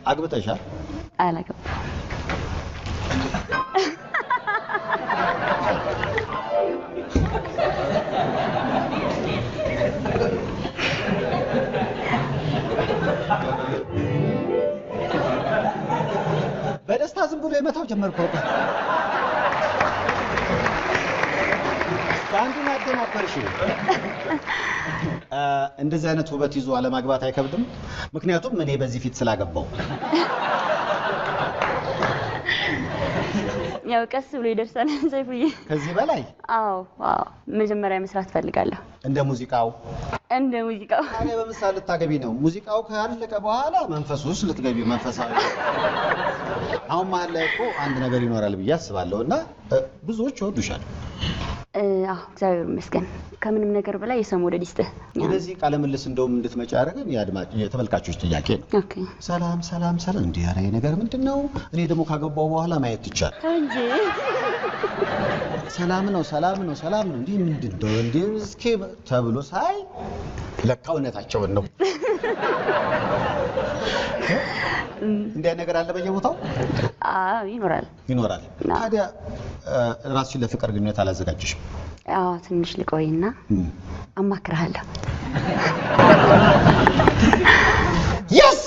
አግብተሻል? አላገባም። በደስታ ዝም ብሎ የመታው ጀመርኩ። አንዱን አደናበርሽ። እንደዚህ አይነት ውበት ይዞ አለማግባት አይከብድም? ምክንያቱም እኔ በዚህ ፊት ስላገባው። ያው ቀስ ብሎ ይደርሳል ሰይፉዬ። ከዚህ በላይ? አዎ መጀመሪያ መስራት ፈልጋለሁ። እንደ ሙዚቃው እኔ በምሳሌ ልታገቢ ነው። ሙዚቃው ካለቀ በኋላ መንፈሱ ውስጥ ልትገቢ መንፈሳዊ። አሁን መሀል ላይ እኮ አንድ ነገር ይኖራል ብዬ አስባለሁ እና ብዙዎች ይወዱሻል። እግዚአብሔር ይመስገን። ከምንም ነገር በላይ የሰው መውደድ ይስጥህ። ስለዚህ ቃለ ምልልስ እንደውም እንድትመጪ ያደረገን የተመልካቾች ጥያቄ ነው። ሰላም እንዴ ኧረ ነገር ምንድነው? እኔ ደግሞ ካገባው በኋላ ማየት ይቻላል እንጂ ሰላም ነው እንዴ ምንድነው እንዴ እስኪ ተብሎ ሳይ ለካ እውነታቸውን ነው። እንደ ነገር አለ በየቦታው? ይኖራል። ታዲያ ራስሽን ለፍቅር ግንኙነት አላዘጋጀሽም? ትንሽ ልቆይና አማክርሃለሁ። Yes!